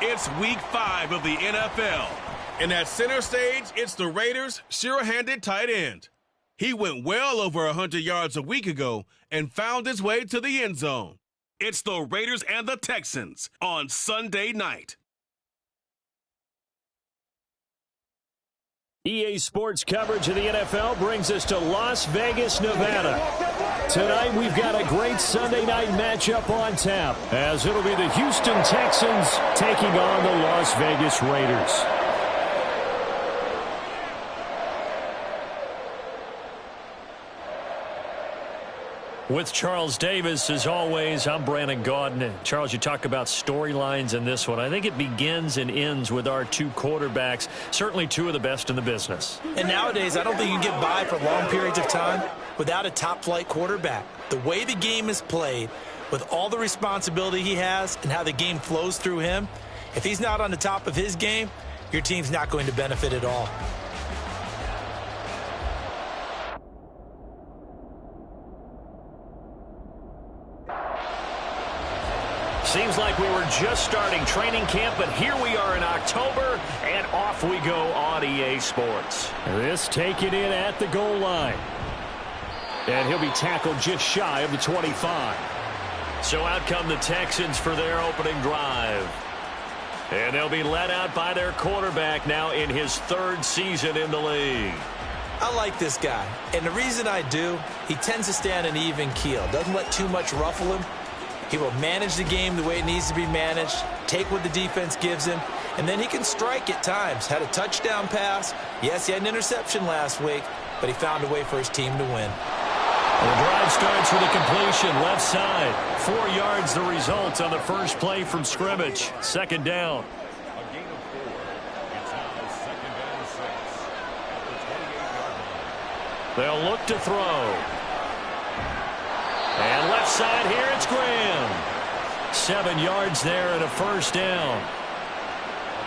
It's week 5 of the NFL. And at center stage, it's the Raiders' sure-handed tight end. He went well over 100 yards a week ago and found his way to the end zone. It's the Raiders and the Texans on Sunday night. EA Sports coverage of the NFL brings us to Las Vegas, Nevada. Tonight, we've got a great Sunday night matchup on tap, as it'll be the Houston Texans taking on the Las Vegas Raiders. With Charles Davis, as always, I'm Brandon Gaudin. Charles, you talk about storylines in this one. I think it begins and ends with our two quarterbacks, certainly two of the best in the business. And nowadays, I don't think you can get by for long periods of time without a top-flight quarterback. The way the game is played, with all the responsibility he has and how the game flows through him, if he's not on the top of his game, your team's not going to benefit at all. Seems like we were just starting training camp, but here we are in October, and off we go on EA Sports. This taken in at the goal line. And he'll be tackled just shy of the 25. So out come the Texans for their opening drive. And they'll be led out by their quarterback now in his third season in the league. I like this guy, and the reason I do, he tends to stay on an even keel. Doesn't let too much ruffle him. He will manage the game the way it needs to be managed, take what the defense gives him, and then he can strike at times. Had a touchdown pass. Yes, he had an interception last week, but he found a way for his team to win. The drive starts with a completion, left side. 4 yards the result on the first play from scrimmage. Second down. A gain of 4. It's now second down 6 at the 28-yard line. They'll look to throw. And left side here, it's Graham. 7 yards there and a first down. A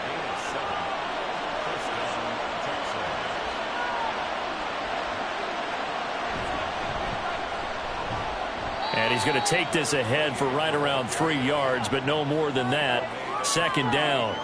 gain of 7. First down, Texans. And he's going to take this ahead for right around 3 yards, but no more than that. Second down.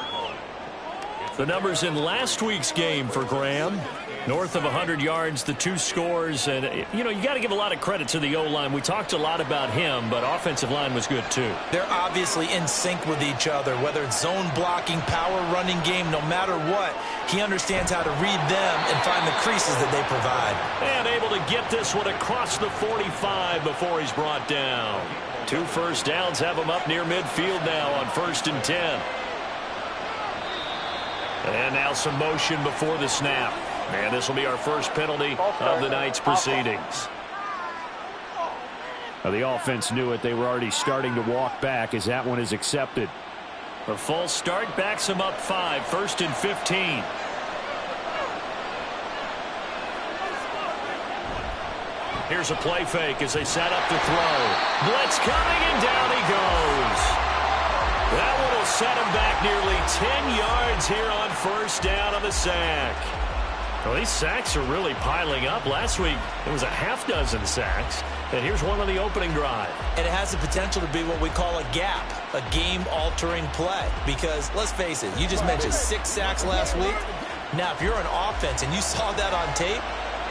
The numbers in last week's game for Graham. North of 100 yards, the 2 scores. And, you know, you got to give a lot of credit to the O-line. We talked a lot about him, but offensive line was good, too. They're obviously in sync with each other, whether it's zone blocking, power running game, no matter what. He understands how to read them and find the creases that they provide. And able to get this one across the 45 before he's brought down. 2 first downs have him up near midfield now on 1st and 10. And now some motion before the snap. And this will be our first penalty of the night's proceedings. Now, the offense knew it. They were already starting to walk back as that one is accepted. A false start backs him up 5. 1st and 15. Here's a play fake as they set up to throw. Blitz coming, and down he goes. That one will set him back nearly 10 yards here on first down on the sack. Well, these sacks are really piling up. Last week, it was a half-dozen sacks. And here's one on the opening drive. And it has the potential to be what we call a gap, a game-altering play. Because, let's face it, you just mentioned 6 sacks last week. Now, if you're an offense and you saw that on tape,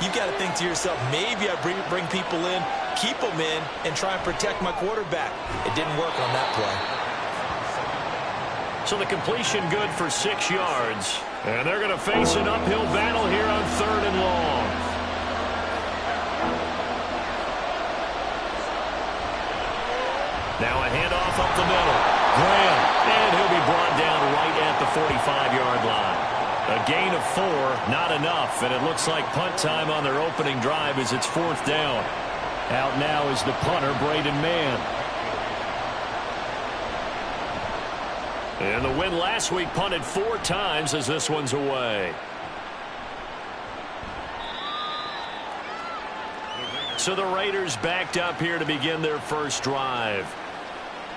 you've got to think to yourself, maybe I bring people in, keep them in, and try and protect my quarterback. It didn't work on that play. So the completion good for 6 yards. And they're going to face an uphill battle here on 3rd and long. Now a handoff up the middle. Graham, and he'll be brought down right at the 45-yard line. A gain of 4, not enough, and it looks like punt time on their opening drive as it's 4th down. Out now is the punter, Braden Mann. And the win last week punted 4 times as this one's away. So the Raiders backed up here to begin their first drive.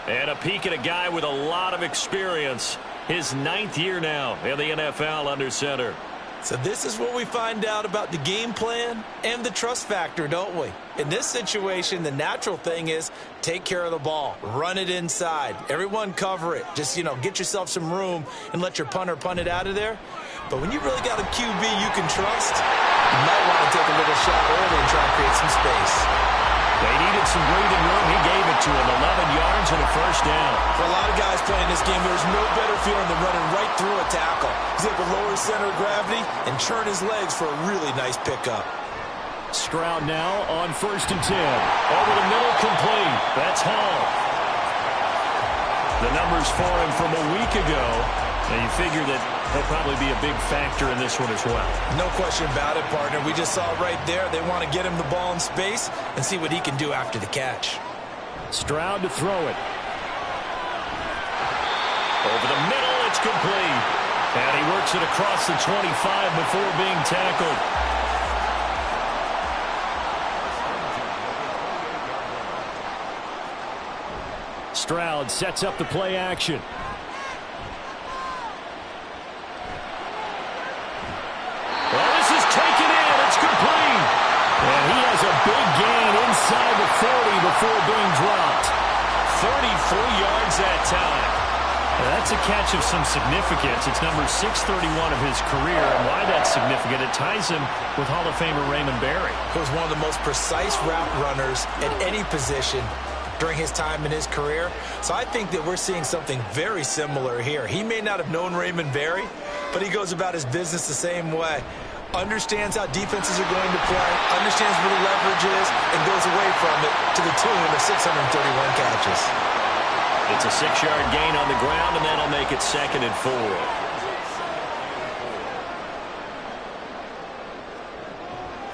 And a peek at a guy with a lot of experience. His 9th year now in the NFL under center. So this is what we find out about the game plan and the trust factor, don't we? In this situation, the natural thing is take care of the ball. Run it inside. Everyone cover it. Just, get yourself some room and let your punter punt it out of there. But when you really got a QB you can trust, you might want to take a little shot early and try and create some space. They needed some breathing room. He gave it to him. 11 yards and a first down. For a lot of guys playing this game, there's no better feeling than running right through a tackle. He's able to lower his center of gravity and churn his legs for a really nice pickup. Stroud now on 1st and 10. Over the middle, complete. That's Hall. The numbers for him from a week ago. And you figure that he'll probably be a big factor in this one as well. No question about it, partner. We just saw right there. They want to get him the ball in space and see what he can do after the catch. Stroud to throw it. Over the middle, it's complete. And he works it across the 25 before being tackled. Stroud sets up the play action. Well, this is taken in. It's complete. And he has a big gain inside the 40 before being dropped. 33 yards that time. Now, that's a catch of some significance. It's number 631 of his career. And why that's significant, it ties him with Hall of Famer Raymond Berry, who was one of the most precise route runners at any position during his time in his career. So I think that we're seeing something very similar here. He may not have known Raymond Berry, but he goes about his business the same way. Understands how defenses are going to play, understands where the leverage is, and goes away from it to the tune of 631 catches. It's a 6-yard gain on the ground, and that'll make it 2nd and 4.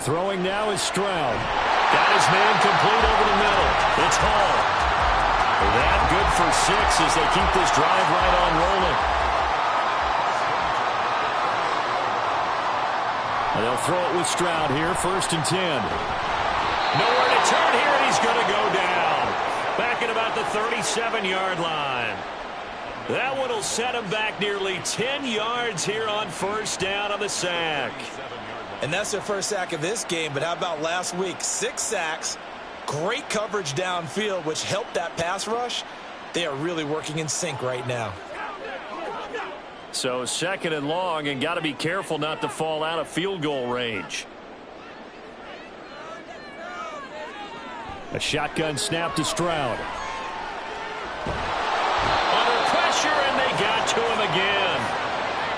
Throwing now is Stroud. Got his man complete over the middle. It's Hall. That good for 6 as they keep this drive right on rolling. And they'll throw it with Stroud here, 1st and 10. Nowhere to turn here, and he's going to go down. Back at about the 37-yard line. That one will set him back nearly 10 yards here on 1st down on the sack. And that's their first sack of this game, but how about last week? 6 sacks, great coverage downfield, which helped that pass rush. They are really working in sync right now. So 2nd and long, and got to be careful not to fall out of field goal range. A shotgun snap to Stroud. Under pressure, and they got to him again.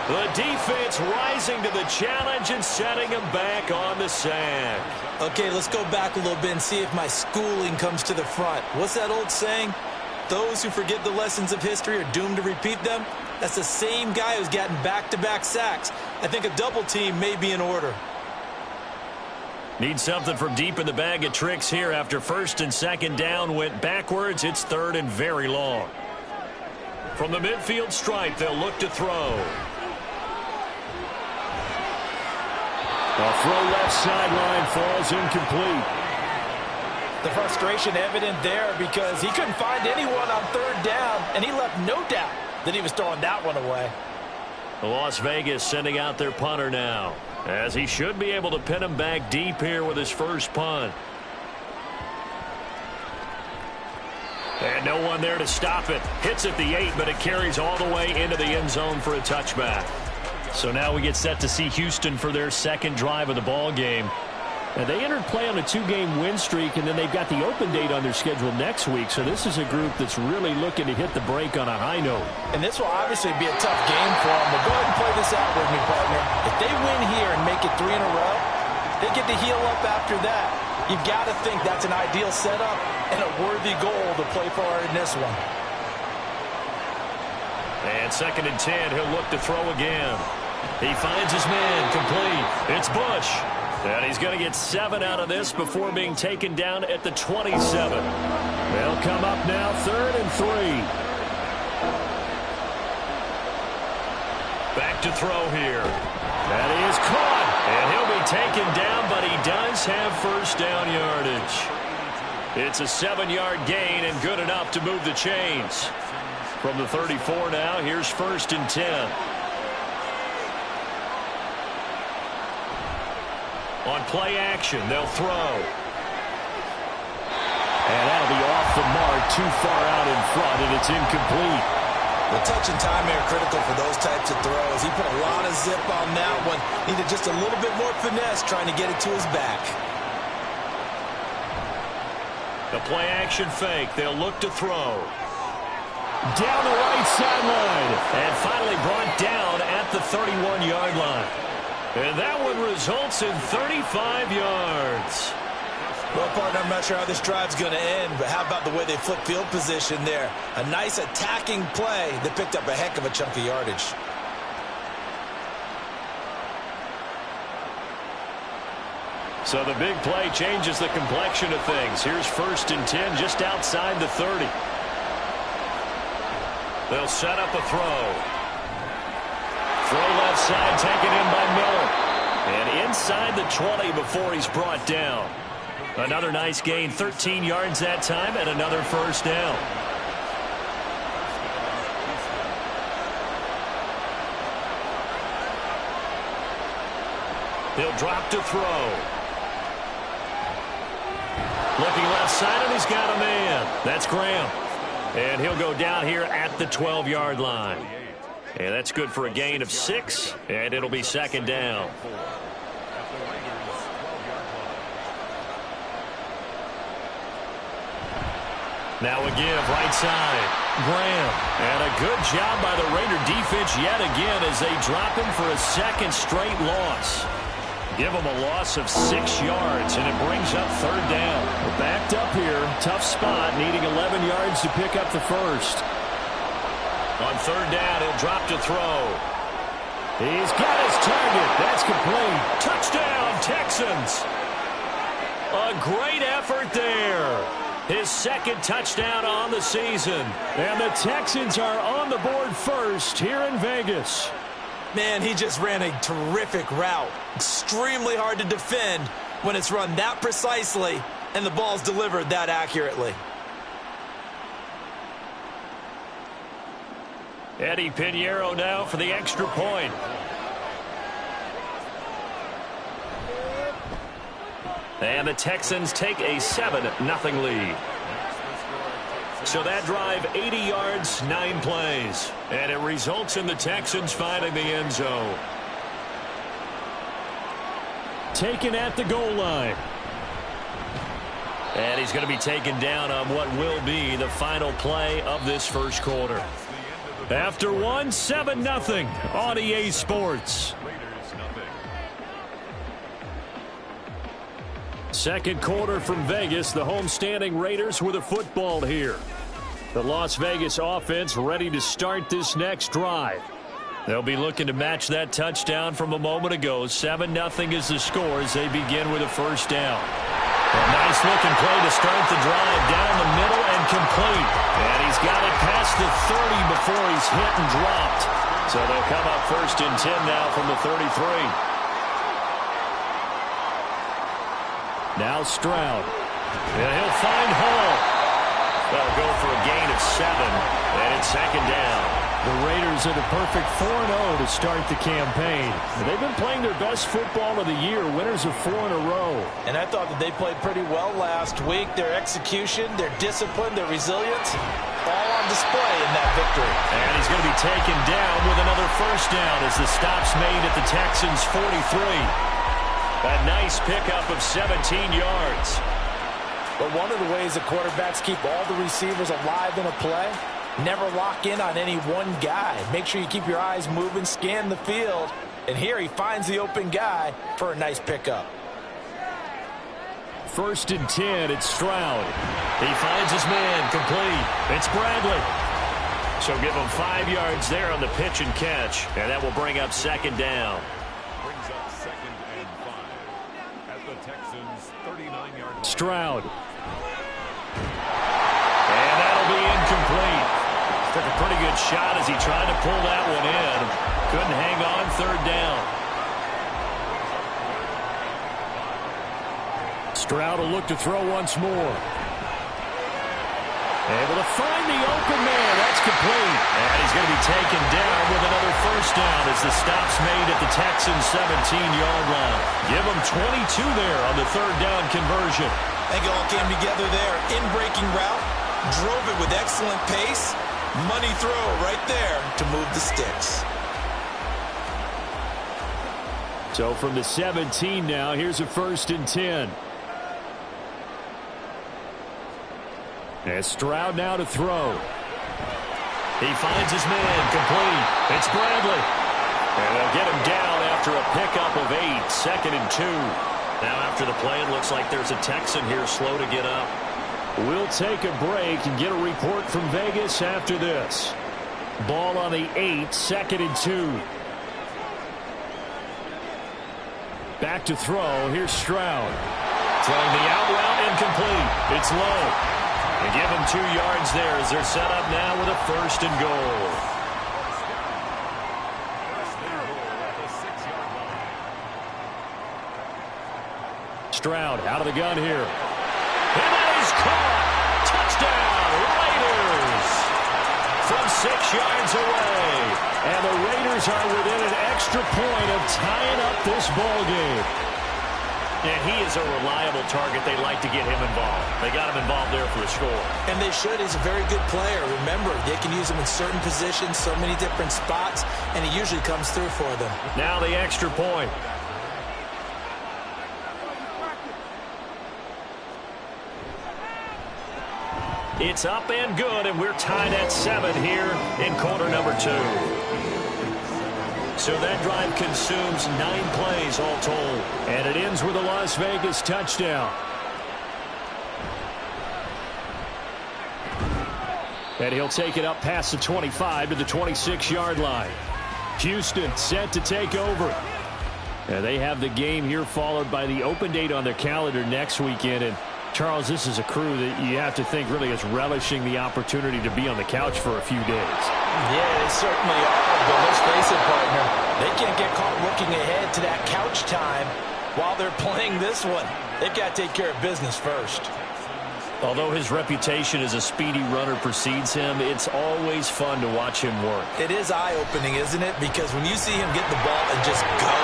The defense rising to the challenge and setting him back on the sack. Okay, let's go back a little bit and see if my schooling comes to the front. What's that old saying? Those who forget the lessons of history are doomed to repeat them. That's the same guy who's gotten back-to-back sacks. I think a double team may be in order. Need something from deep in the bag of tricks here after 1st and 2nd down went backwards. It's 3rd and very long. From the midfield stripe, they'll look to throw. A throw left sideline falls incomplete. The frustration evident there because he couldn't find anyone on 3rd down, and he left no doubt that he was throwing that one away. Las Vegas sending out their punter now, as he should be able to pin him back deep here with his first punt. And no one there to stop it. Hits at the 8, but it carries all the way into the end zone for a touchback. So now we get set to see Houston for their 2nd drive of the ball game. And they entered play on a 2-game win streak, and then they've got the open date on their schedule next week. So this is a group that's really looking to hit the break on a high note. And this will obviously be a tough game for them, but go ahead and play this out with me, partner. If they win here and make it 3 in a row, they get to heal up after that. You've got to think that's an ideal setup and a worthy goal to play for in this one. And 2nd and 10, he'll look to throw again. He finds his man complete. It's Bush. And he's going to get 7 out of this before being taken down at the 27. They'll come up now 3rd and 3. Back to throw here. That is caught. And he'll be taken down, but he does have 1st down yardage. It's a 7-yard gain and good enough to move the chains. From the 34 now, here's 1st and 10. On play action, they'll throw. And that'll be off the mark, too far out in front, and it's incomplete. The touch and time are critical for those types of throws. He put a lot of zip on that one. Needed just a little bit more finesse trying to get it to his back. The play action fake. They'll look to throw. Down the right sideline. And finally brought down at the 31-yard line. And that one results in 35 yards. Well, partner, I'm not sure how this drive's going to end, but how about the way they flip field position there? A nice attacking play that picked up a heck of a chunk of yardage. So the big play changes the complexion of things. Here's 1st and 10 just outside the 30. They'll set up a throw. Throw left side taken in by Miller. And inside the 20 before he's brought down. Another nice gain, 13 yards that time, and another first down. He'll drop to throw. Looking left side, and he's got a man. That's Graham. And he'll go down here at the 12-yard line. And that's good for a gain of 6, and it'll be 2nd down. Now a give, right side. Graham. And a good job by the Raider defense yet again as they drop him for a 2nd straight loss. Give him a loss of 6 yards, and it brings up 3rd down. We're backed up here. Tough spot, needing 11 yards to pick up the first. On 3rd down, he'll drop to throw. He's got his target. That's complete. Touchdown, Texans. A great effort there. His 2nd touchdown on the season. And the Texans are on the board first here in Vegas. Man, he just ran a terrific route. Extremely hard to defend when it's run that precisely and the ball's delivered that accurately. Eddie Pinheiro now for the extra point. And the Texans take a 7-0 lead. So that drive, 80 yards, 9 plays. And it results in the Texans finding the end zone. Taken at the goal line. And he's going to be taken down on what will be the final play of this first quarter. After one, 7-0 on EA Sports. Second quarter from Vegas. The homestanding Raiders with a football here. The Las Vegas offense ready to start this next drive. They'll be looking to match that touchdown from a moment ago. 7-0 is the score as they begin with a first down. A nice looking play to start the drive down the middle and complete. And he's got it past the 30 before he's hit and dropped. So they'll come up 1st and 10 now from the 33. Now Stroud. And he'll find Hall. They'll go for a gain of 7, and it's 2nd down. The Raiders are the perfect 4-0 to start the campaign. They've been playing their best football of the year, winners of 4 in a row. And I thought that they played pretty well last week. Their execution, their discipline, their resilience, all on display in that victory. And he's going to be taken down with another first down as the stop's made at the Texans' 43. A nice pickup of 17 yards. But one of the ways that quarterbacks keep all the receivers alive in a play, never lock in on any one guy. Make sure you keep your eyes moving, scan the field. And here he finds the open guy for a nice pickup. 1st and 10, it's Stroud. He finds his man, complete. It's Bradley. So give him 5 yards there on the pitch and catch. And that will bring up 2nd down. Brings up 2nd and 5 at the Texans' 39-yard line. Stroud. And that'll be incomplete. Took a pretty good shot as he tried to pull that one in. Couldn't hang on 3rd down. Stroud will look to throw once more. Able to find the open man. That's complete. And he's going to be taken down with another first down as the stop's made at the Texans' 17-yard line. Give them 22 there on the third down conversion. I think it all came together there. In-breaking route, drove it with excellent pace. Money throw right there to move the sticks. So from the 17 now, here's a 1st and 10. And Stroud now to throw. He finds his man, complete. It's Bradley. And they'll get him down after a pickup of 8, 2nd and 2. Now after the play, it looks like there's a Texan here slow to get up. We'll take a break and get a report from Vegas after this. Ball on the 8, 2nd and 2. Back to throw. Here's Stroud. Throwing the out route incomplete. It's low. They give him 2 yards there as they're set up now with a 1st and goal. Stroud out of the gun here. And that is caught. Touchdown, Raiders. From 6 yards away. And the Raiders are within an extra point of tying up this ball game. And he is a reliable target. They like to get him involved. They got him involved there for a score. And they should. He's a very good player. Remember, they can use him in certain positions, so many different spots, and he usually comes through for them. Now the extra point. It's up and good, and we're tied at 7 here in quarter number 2. So that drive consumes 9 plays all told. And it ends with a Las Vegas touchdown. And he'll take it up past the 25 to the 26-yard line. Houston set to take over. And they have the game here followed by the open date on their calendar next weekend. And Charles, this is a crew that you have to think really is relishing the opportunity to be on the couch for a few days. Yeah, they certainly are, but let's face it, partner. They can't get caught looking ahead to that couch time while they're playing this one. They've got to take care of business first. Although his reputation as a speedy runner precedes him, it's always fun to watch him work. It is eye-opening, isn't it? Because when you see him get the ball and just go,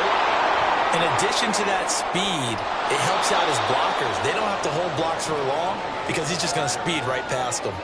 in addition to that speed, it helps out his blockers. They don't have to hold blocks for long because he's just going to speed right past them.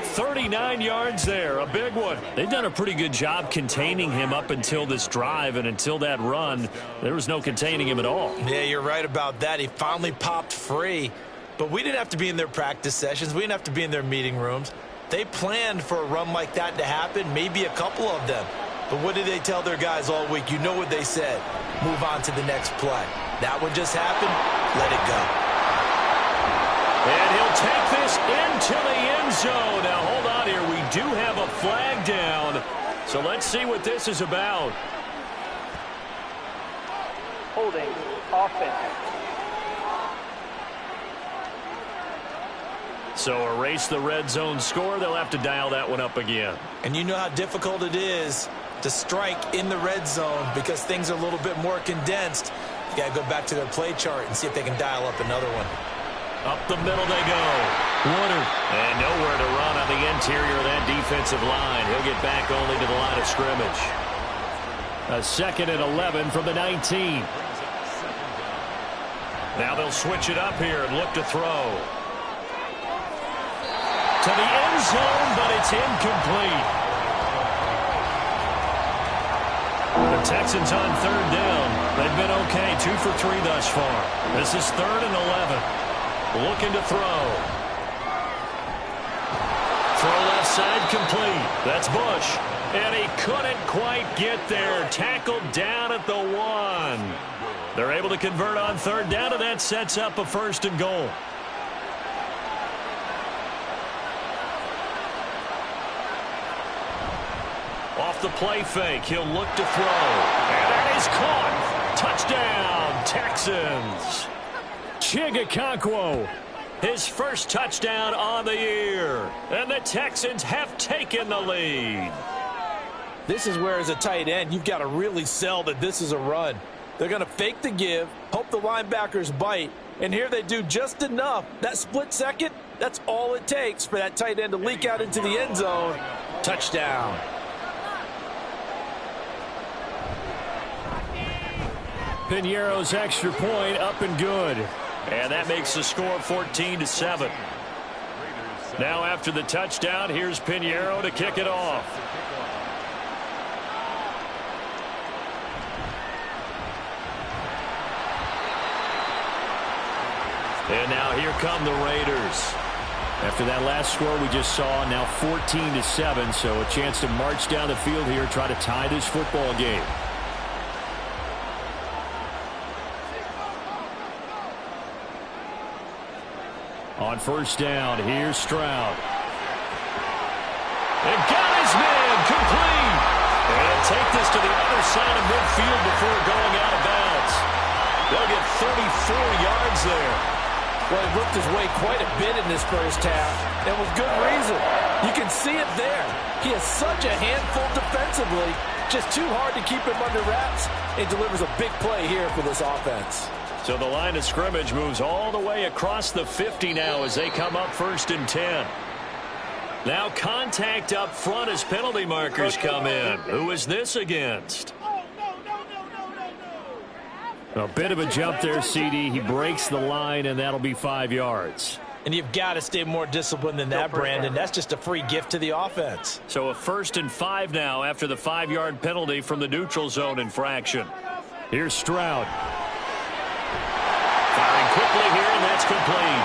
39 yards there, a big one. They've done a pretty good job containing him up until this drive, and until that run, there was no containing him at all. Yeah, you're right about that. He finally popped free, but we didn't have to be in their practice sessions. We didn't have to be in their meeting rooms. They planned for a run like that to happen, maybe a couple of them. But what did they tell their guys all week? You know what they said. Move on to the next play. That one just happened. Let it go. And he'll take this into the end zone. Now, hold on here. We do have a flag down. So let's see what this is about. Holding. Offense. So erase the red zone score. They'll have to dial that one up again. And you know how difficult it is to strike in the red zone because things are a little bit more condensed. You got to go back to their play chart and see if they can dial up another one. Up the middle they go. Warner. And nowhere to run on the interior of that defensive line. He'll get back only to the line of scrimmage. A 2nd and 11 from the 19. Now they'll switch it up here and look to throw. To the end zone, but it's incomplete. The Texans on 3rd down. They've been okay, 2 for 3 thus far. This is 3rd and 11. Looking to throw. Throw left side complete. That's Bush. And he couldn't quite get there. Tackled down at the 1. They're able to convert on 3rd down, and that sets up a 1st and goal. Off the play fake, he'll look to throw. And that is caught. Touchdown, Texans. Chigakonkwo, his first touchdown on the year. And the Texans have taken the lead. This is where, as a tight end, you've got to really sell that this is a run. They're going to fake the give, hope the linebackers bite, and here they do just enough. That split second, That's all it takes for that tight end to leak out into the end zone. Touchdown. Piñeiro's extra point up and good. And that makes the score 14-7. Now after the touchdown, here's Piñeiro to kick it off. And now here come the Raiders. After that last score we just saw, now 14-7, so a chance to march down the field here, try to tie this football game. On first down, here's Stroud. And got his man, complete. And take this to the other side of midfield before going out of bounds. They'll get 34 yards there. Well, he looked his way quite a bit in this first half, and with good reason. You can see it there. He has such a handful defensively, just too hard to keep him under wraps, and delivers a big play here for this offense. So the line of scrimmage moves all the way across the 50 now as they come up 1st and 10. Now contact up front as penalty markers come in. Who is this against? A bit of a jump there, CD. He breaks the line, and that'll be 5 yards. And you've got to stay more disciplined than that, Brandon. That's just a free gift to the offense. So a 1st and 5 now after the 5-yard penalty from the neutral zone infraction. Here's Stroud. Firing quickly here, and that's complete.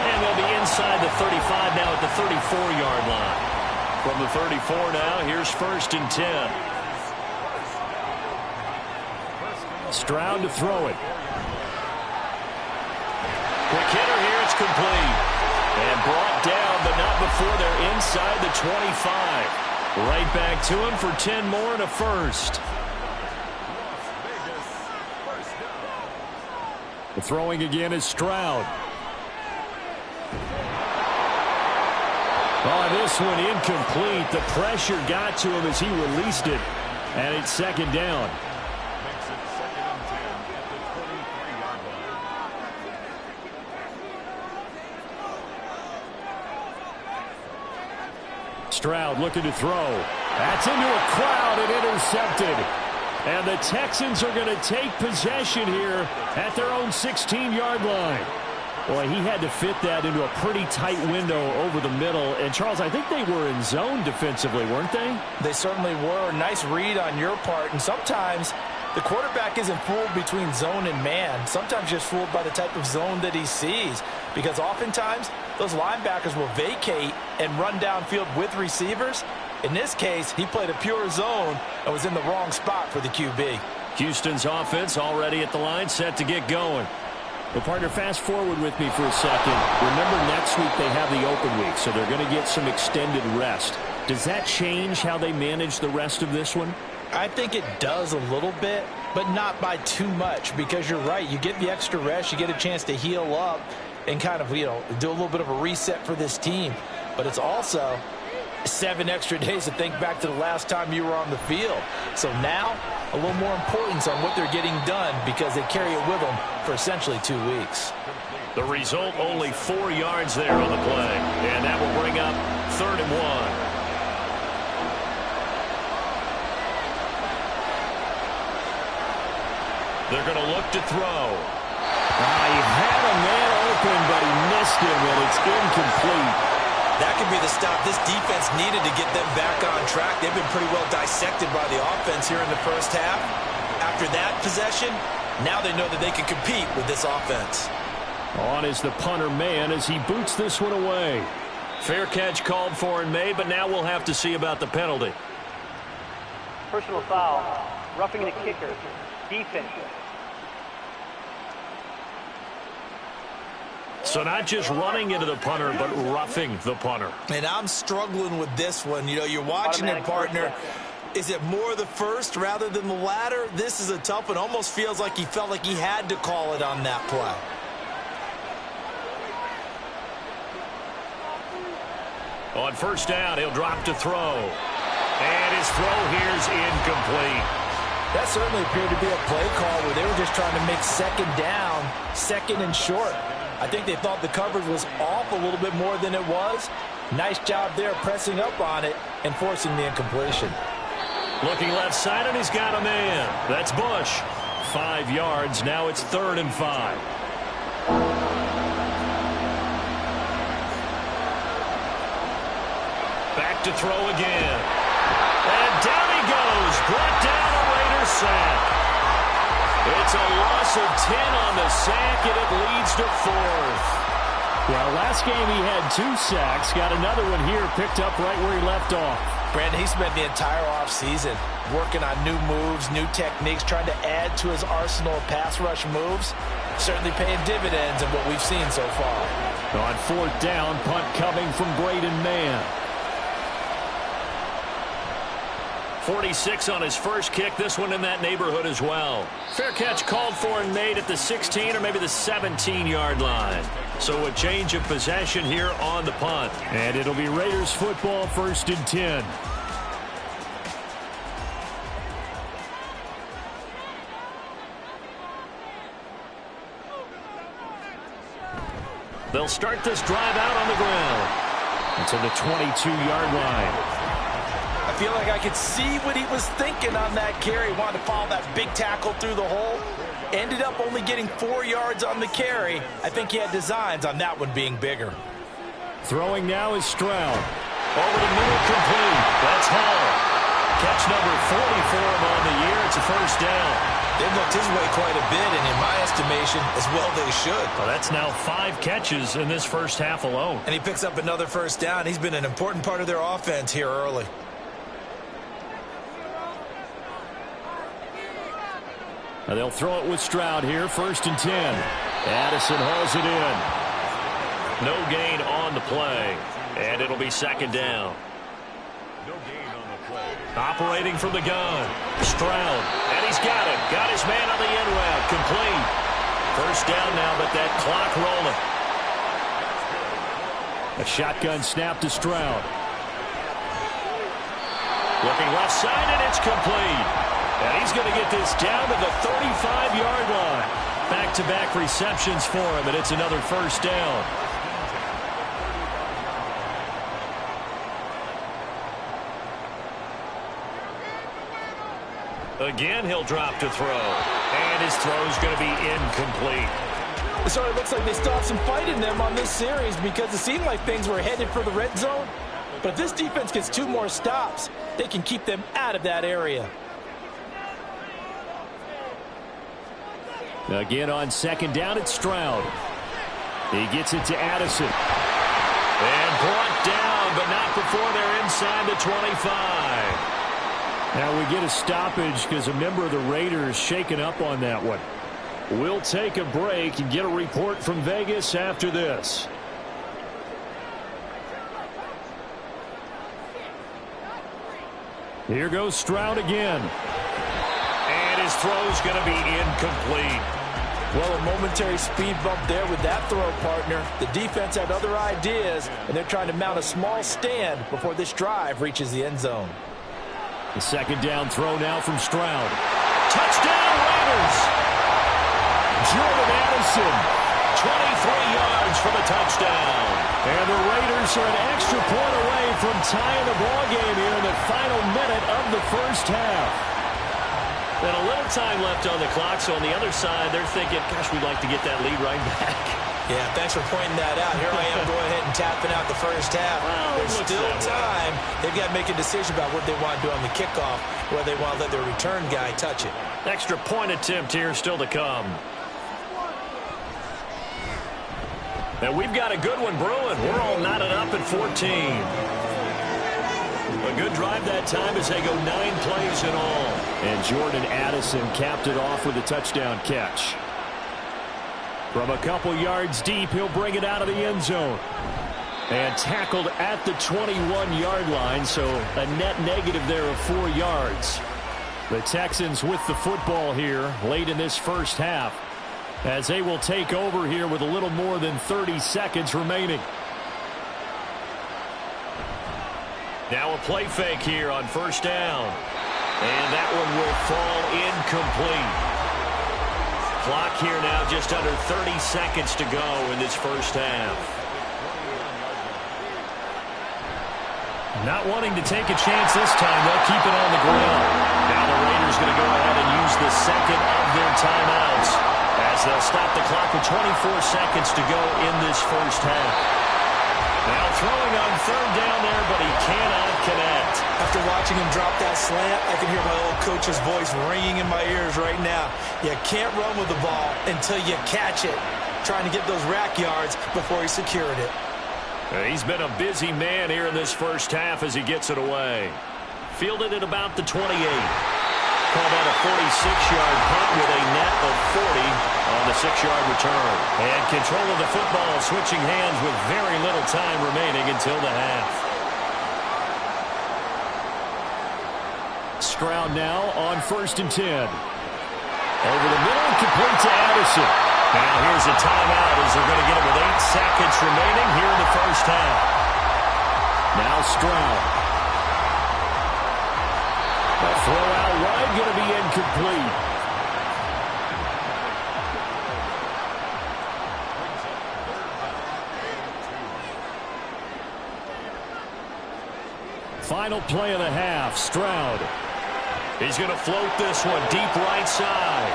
And they'll be inside the 35 now at the 34-yard line. From the 34 now, here's 1st and 10. Stroud to throw it. Quick hitter here, it's complete. And brought down, but not before they're inside the 25. Right back to him for 10 more and a first. The throwing again is Stroud. Oh, this one incomplete. The pressure got to him as he released it. And it's 2nd down. Makes it 2nd and 10 at the 23-yard line. Stroud looking to throw. That's into a crowd and intercepted. And the Texans are going to take possession here at their own 16-yard line. Boy, he had to fit that into a pretty tight window over the middle. And, Charles, I think they were in zone defensively, weren't they? They certainly were. Nice read on your part. And sometimes the quarterback isn't fooled between zone and man. Sometimes just fooled by the type of zone that he sees. Because oftentimes those linebackers will vacate and run downfield with receivers. In this case, he played a pure zone and was in the wrong spot for the QB. Houston's offense already at the line, set to get going. Well, partner, fast forward with me for a second. Remember, next week they have the open week, so they're going to get some extended rest. Does that change how they manage the rest of this one? I think it does a little bit, but not by too much, because you're right. You get the extra rest, you get a chance to heal up and kind of, do a little bit of a reset for this team. But it's also 7 extra days to think back to the last time you were on the field. So now, a little more importance on what they're getting done because they carry it with them for essentially 2 weeks. The result, only 4 yards there on the play. And that will bring up 3rd and 1. They're going to look to throw. He had a man open, but he missed him, and it's incomplete. That could be the stop this defense needed to get them back on track. They've been pretty well dissected by the offense here in the first half. After that possession, now they know that they can compete with this offense. On is the punter man as he boots this one away. Fair catch called for and made, but now we'll have to see about the penalty. Personal foul. Roughing the kicker. Defense. So not just running into the punter, but roughing the punter. And I'm struggling with this one. You're watching it, partner. Is it more the first rather than the latter? This is a tough one. Almost feels like he felt like he had to call it on that play. On first down, he'll drop to throw. And his throw here's incomplete. That certainly appeared to be a play call where they were just trying to make 2nd down, 2nd and short. I think they thought the coverage was off a little bit more than it was. Nice job there pressing up on it and forcing the incompletion. Looking left side, and he's got a man. That's Bush. 5 yards. Now it's 3rd and 5. Back to throw again. And down he goes. Brought down a Raiders sack. It's a loss of 10 on the sack, and it leads to 4th. Yeah, last game he had 2 sacks. Got another one here, picked up right where he left off. Brandon, he spent the entire offseason working on new moves, new techniques, trying to add to his arsenal of pass rush moves. Certainly paying dividends in what we've seen so far. On 4th down, punt coming from Braden Mann. 46 on his first kick. This one in that neighborhood as well. Fair catch called for and made at the 16 or maybe the 17-yard line. So a change of possession here on the punt. And it'll be Raiders football, 1st and 10. They'll start this drive out on the ground. To the 22-yard line. I feel like I could see what he was thinking on that carry. Wanted to follow that big tackle through the hole. Ended up only getting 4 yards on the carry. I think he had designs on that one being bigger. Throwing now is Stroud. Over the middle, complete. That's Hall. Catch number 40 for him on the year. It's a 1st down. They've looked his way quite a bit, and in my estimation, as well they should. Well, that's now 5 catches in this first half alone. And he picks up another 1st down. He's been an important part of their offense here early. Now they'll throw it with Stroud here, 1st and 10. Addison hauls it in. No gain on the play, and it'll be 2nd down. No gain on the play. Operating from the gun, Stroud, and he's got it. Got his man on the end route, complete. 1st down now, but that clock rolling. A shotgun snap to Stroud. Looking left side, and it's complete. And he's going to get this down to the 35-yard line. Back-to-back receptions for him, and it's another 1st down. Again, he'll drop to throw. And his throw's going to be incomplete. So it looks like they still have some fight in them on this series because it seemed like things were headed for the red zone. But if this defense gets 2 more stops, they can keep them out of that area. Again on 2nd down, it's Stroud. He gets it to Addison. And brought down, but not before they're inside the 25. Now we get a stoppage because a member of the Raiders shaken up on that one. We'll take a break and get a report from Vegas after this. Here goes Stroud again. And his throw's going to be incomplete. Well, a momentary speed bump there with that throw, partner. The defense had other ideas, and they're trying to mount a small stand before this drive reaches the end zone. The 2nd down throw now from Stroud. Touchdown, Raiders! Jordan Addison, 23 yards for the touchdown. And the Raiders are an extra point away from tying the ball game here in the final minute of the first half. And a little time left on the clock, so on the other side, they're thinking, gosh, we'd like to get that lead right back. Yeah, thanks for pointing that out. Here I am going ahead and tapping out the first half. Well, there's still time. They've got to make a decision about what they want to do on the kickoff, whether they want to let their return guy touch it. Extra point attempt here still to come. And we've got a good one brewing. We're all knotted up at 14. A good drive that time as they go 9 plays in all. And Jordan Addison capped it off with a touchdown catch. From a couple yards deep, he'll bring it out of the end zone. And tackled at the 21-yard line, so a net negative there of 4 yards. The Texans with the football here late in this first half, as they will take over here with a little more than 30 seconds remaining. Now a play fake here on 1st down. And that one will fall incomplete. Clock here now, just under 30 seconds to go in this first half. Not wanting to take a chance this time. They'll keep it on the ground. Now the Raiders going to go ahead and use the second of their timeouts as they'll stop the clock with 24 seconds to go in this first half. Now throwing on third down there, but he cannot connect. After watching him drop that slant, I can hear my old coach's voice ringing in my ears right now. You can't run with the ball until you catch it. Trying to get those rack yards before he secured it. He's been a busy man here in this first half as he gets it away. Fielded at about the 28. Call that a 46-yard punt with a net of 40 on the 6-yard return. And control of the football switching hands with very little time remaining until the half. Stroud now on 1st and 10. Over the middle, complete to Addison. Now here's a timeout as they're going to get it with 8 seconds remaining here in the first half. Now Stroud. The throw out wide going to be incomplete. Final play of the half, Stroud. He's going to float this one deep right side.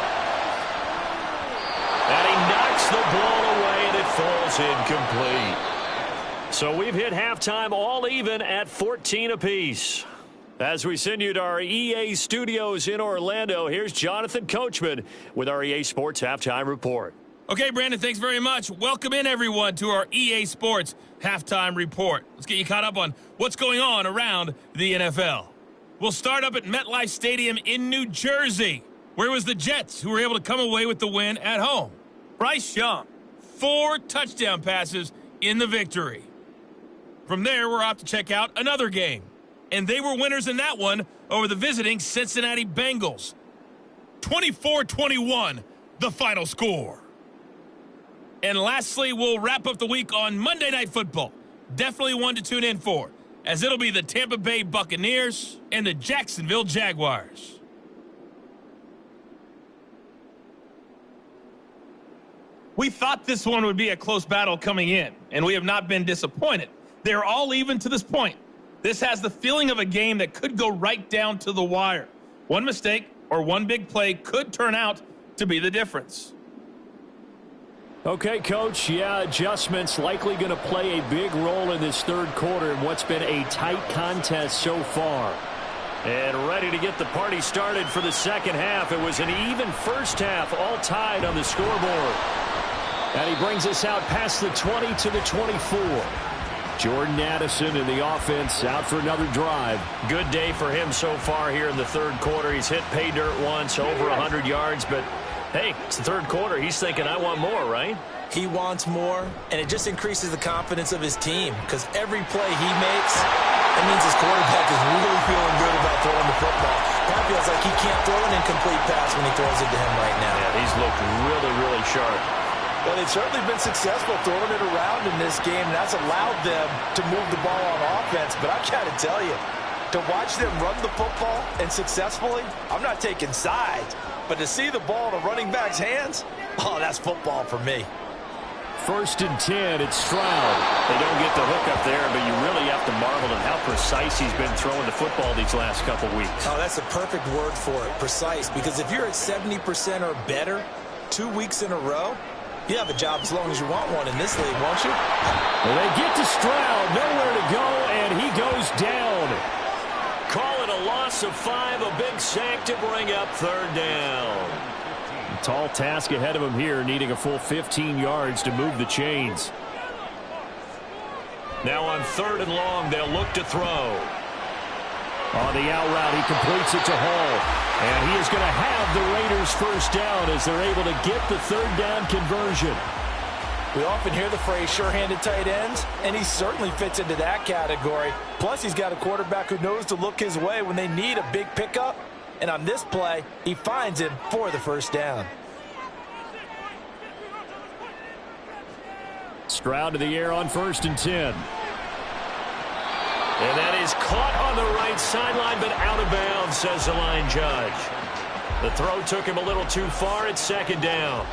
And he knocks the ball away, and it falls incomplete. So we've hit halftime all even at 14 apiece. As we send you to our EA studios in Orlando, here's Jonathan Coachman with our EA Sports Halftime Report. Okay, Brandon, thanks very much. Welcome in, everyone, to our EA Sports Halftime Report. Let's get you caught up on what's going on around the NFL. We'll start up at MetLife Stadium in New Jersey, where it was the Jets who were able to come away with the win at home. Bryce Young, 4 touchdown passes in the victory. From there, we're off to check out another game. And they were winners in that one over the visiting Cincinnati Bengals. 24-21, the final score. And lastly, we'll wrap up the week on Monday Night Football. Definitely one to tune in for, as it'll be the Tampa Bay Buccaneers and the Jacksonville Jaguars. We thought this one would be a close battle coming in, and we have not been disappointed. They're all even to this point. This has the feeling of a game that could go right down to the wire. One mistake or one big play could turn out to be the difference. Okay, Coach, adjustments likely going to play a big role in this third quarter in what's been a tight contest so far. And ready to get the party started for the second half. It was an even first half, all tied on the scoreboard. And he brings us out past the 20 to the 24. Jordan Addison in the offense out for another drive. Good day for him so far here in the third quarter. He's hit pay dirt once, over 100 yards, but hey, it's the third quarter. He's thinking, I want more, right? He wants more, and it just increases the confidence of his team because every play he makes, that means his quarterback is really feeling good about throwing the football. That feels like he can't throw an incomplete pass when he throws it to him right now. Yeah, he's looked really, really sharp. Well, they've certainly been successful throwing it around in this game, and that's allowed them to move the ball on offense. But I got to tell you, to watch them run the football and successfully, I'm not taking sides. But to see the ball in a running back's hands, oh, that's football for me. 1st and 10, it's Stroud. They don't get the hook up there, but you really have to marvel at how precise he's been throwing the football these last couple weeks. Oh, that's a perfect word for it, precise. Because if you're at 70% or better 2 weeks in a row, you have a job as long as you want one in this league, won't you? Well, they get to Stroud, nowhere to go, and he goes down. Call it a loss of 5, a big sack to bring up third down. A tall task ahead of him here, needing a full 15 yards to move the chains. Now on 3rd and long, they'll look to throw. On the out route, he completes it to Hall. And he is going to have the Raiders first down as they're able to get the third down conversion. We often hear the phrase sure-handed tight ends, and he certainly fits into that category. Plus, he's got a quarterback who knows to look his way when they need a big pickup. And on this play, he finds him for the first down. Stroud to the air on 1st and 10. And that is caught on the right sideline, but out of bounds, says the line judge. The throw took him a little too far. It's second down.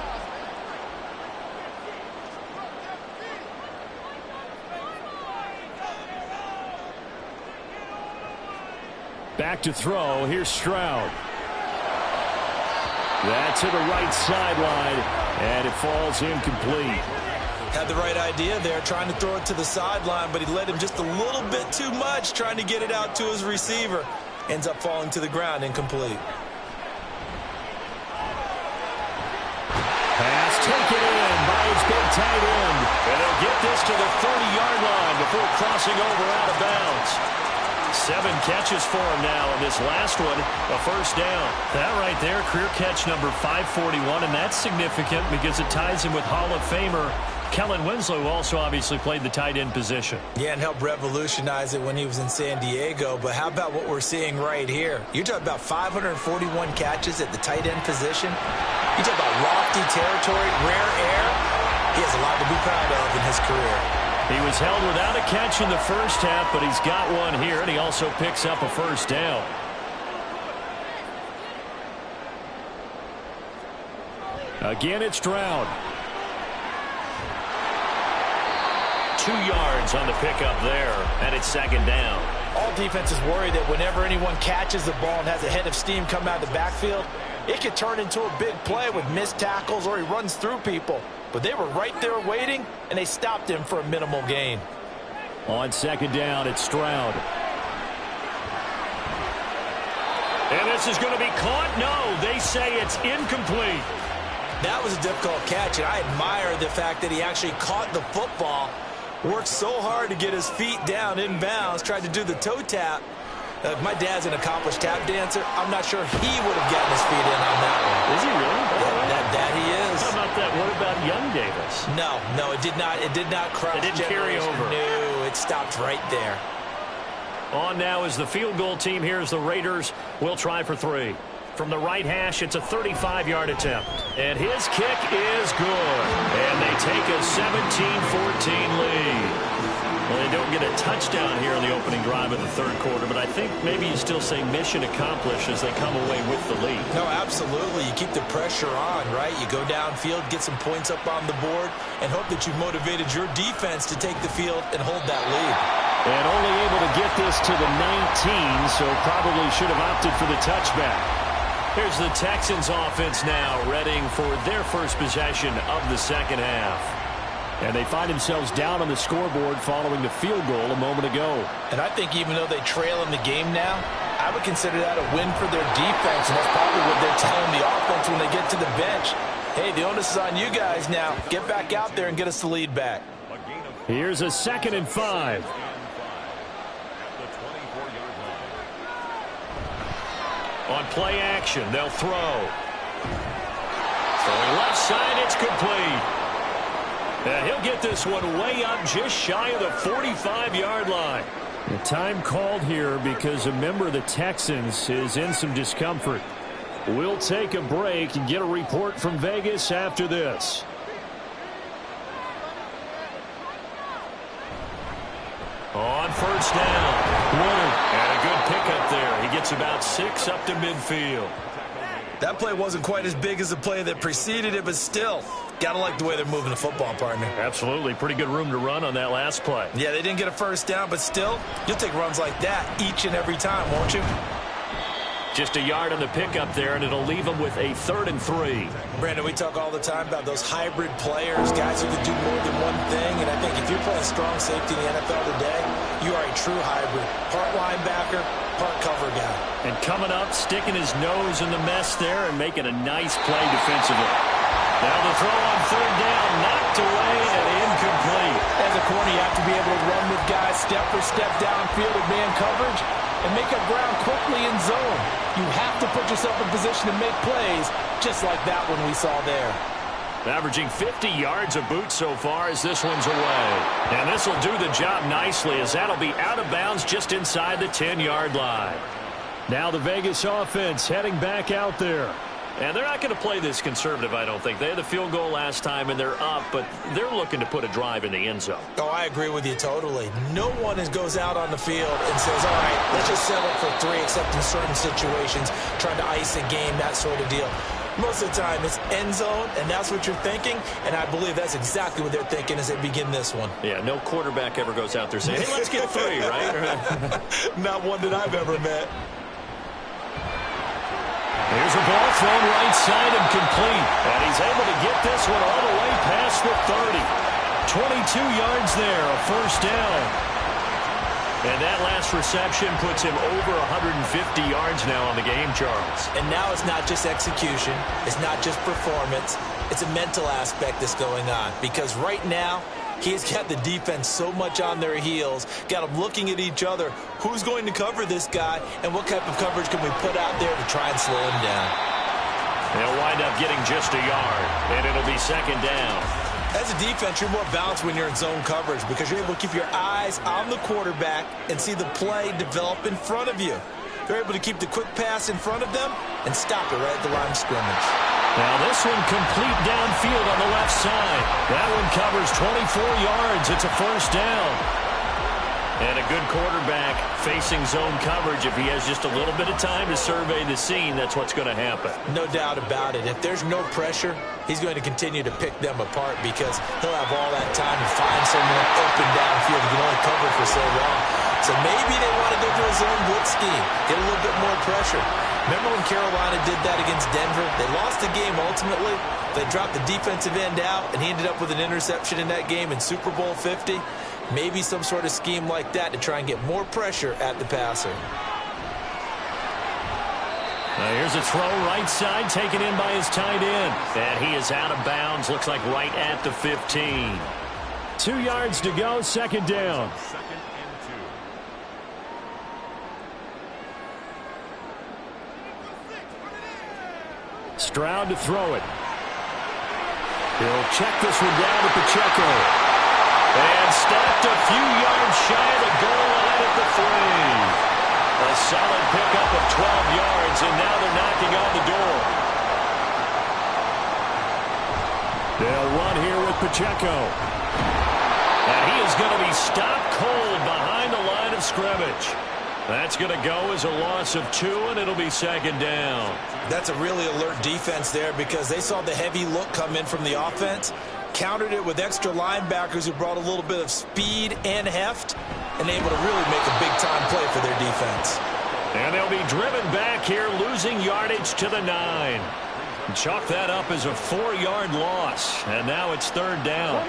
Back to throw. Here's Stroud. That's to the right sideline, and it falls incomplete. Had the right idea there, trying to throw it to the sideline, but he led him just a little bit too much, trying to get it out to his receiver. Ends up falling to the ground, incomplete. Pass taken in by his big tight end. And he'll get this to the 30-yard line before crossing over out of bounds. 7 catches for him now, and this last one, a first down. That right there, career catch number 541, and that's significant because it ties him with Hall of Famer Kellen Winslow, who also obviously played the tight end position. Yeah, and helped revolutionize it when he was in San Diego. But how about what we're seeing right here? You're talking about 541 catches at the tight end position. You talk about lofty territory, rare air. He has a lot to be proud of in his career. He was held without a catch in the first half, but he's got one here, and he also picks up a first down. Again, it's Stroud. 2 yards on the pickup there, and it's second down. All defenses worry that whenever anyone catches the ball and has a head of steam come out of the backfield, it could turn into a big play with missed tackles or he runs through people. But they were right there waiting, and they stopped him for a minimal gain. On second down, it's Stroud. And this is going to be caught? No, they say it's incomplete. That was a difficult catch, and I admire the fact that he actually caught the football, worked so hard to get his feet down inbounds, tried to do the toe tap. My dad's an accomplished tap dancer. I'm not sure he would have gotten his feet in on that one. Is he really? That he is. How about that? What about Young Davis? No, it did not. It did not cross. It didn't carry over. No, it stopped right there. On now is the field goal team. Here's the Raiders. We'll try for 3. From the right hash, it's a 35-yard attempt. And his kick is good. And they take a 17-14 lead. Well, they don't get a touchdown here in the opening drive of the third quarter, but I think maybe you still say mission accomplished as they come away with the lead. No, absolutely. You keep the pressure on, right? You go downfield, get some points up on the board, and hope that you've motivated your defense to take the field and hold that lead. And only able to get this to the 19, so probably should have opted for the touchback. Here's the Texans offense now, readying for their first possession of the second half. And they find themselves down on the scoreboard following the field goal a moment ago. And I think even though they trail in the game now, I would consider that a win for their defense. And that's probably what they're telling the offense when they get to the bench. Hey, the onus is on you guys now. Get back out there and get us the lead back. Here's a 2nd and 5. On play action, they'll throw. Throwing left side, it's complete. He'll get this one way up just shy of the 45-yard line. The time called here because a member of the Texans is in some discomfort. We'll take a break and get a report from Vegas after this. On first down, Leonard, and a good pickup there. He gets about 6 up to midfield. That play wasn't quite as big as the play that preceded it, but still, gotta like the way they're moving the football, partner. Absolutely. Pretty good room to run on that last play. Yeah, they didn't get a first down, but still, you'll take runs like that each and every time, won't you? Just a yard on the pickup there, and it'll leave them with a 3rd and 3. Brandon, we talk all the time about those hybrid players, guys who can do more than one thing, and I think if you're playing strong safety in the NFL today, you are a true hybrid. Part linebacker, part cover guy. And coming up, sticking his nose in the mess there and making a nice play defensively. Now the throw on 3rd down, knocked away and incomplete. As a corner, you have to be able to run with guys step for step downfield with man coverage and make up ground quickly in zone. You have to put yourself in position to make plays, just like that one we saw there. Averaging 50 yards of boot so far as this one's away. And this will do the job nicely as that'll be out of bounds just inside the 10-yard line. Now the Vegas offense heading back out there. And they're not going to play this conservative, I don't think. They had the field goal last time, and they're up, but they're looking to put a drive in the end zone. Oh, I agree with you totally. No one goes out on the field and says, all right, let's just settle for 3, except in certain situations, trying to ice a game, that sort of deal. Most of the time, it's end zone, and that's what you're thinking, and I believe that's exactly what they're thinking as they begin this one. Yeah, no quarterback ever goes out there saying, hey, let's get 3, right? Not one that I've ever met. Here's a ball thrown right side and complete. And he's able to get this one all the way past the 30. 22 yards there, a first down. And that last reception puts him over 150 yards now on the game, Charles. And now it's not just execution. It's not just performance. It's a mental aspect that's going on. Because right now, he's got the defense so much on their heels, got them looking at each other. Who's going to cover this guy, and what type of coverage can we put out there to try and slow him down? They'll wind up getting just a yard, and it'll be second down. As a defense, you're more balanced when you're in zone coverage because you're able to keep your eyes on the quarterback and see the play develop in front of you. They're able to keep the quick pass in front of them and stop it right at the line of scrimmage. Now this one complete downfield on the left side. That one covers 24 yards. It's a first down. And a good quarterback facing zone coverage. If he has just a little bit of time to survey the scene, that's what's going to happen. No doubt about it. If there's no pressure, he's going to continue to pick them apart because he'll have all that time to find someone open downfield. He can only cover for so long. So maybe they want to go to a zone blitz scheme, get a little bit more pressure. Remember when Carolina did that against Denver? They lost the game ultimately. They dropped the defensive end out, and he ended up with an interception in that game in Super Bowl 50. Maybe some sort of scheme like that to try and get more pressure at the passer. Now here's a throw right side, taken in by his tight end. And he is out of bounds, looks like right at the 15. 2 yards to go, second down. Second and 2. Stroud to throw it. He'll check this one down to Pacheco. And stopped a few yards shy of the goal line at the 3. A solid pickup of 12 yards, and now they're knocking on the door. They'll run here with Pacheco. And he is going to be stopped cold behind the line of scrimmage. That's going to go as a loss of 2, and it'll be second down. That's a really alert defense there because they saw the heavy look come in from the offense, countered it with extra linebackers who brought a little bit of speed and heft, and able to really make a big-time play for their defense. And they'll be driven back here, losing yardage to the 9. Chalk that up as a 4-yard loss, and now it's third down.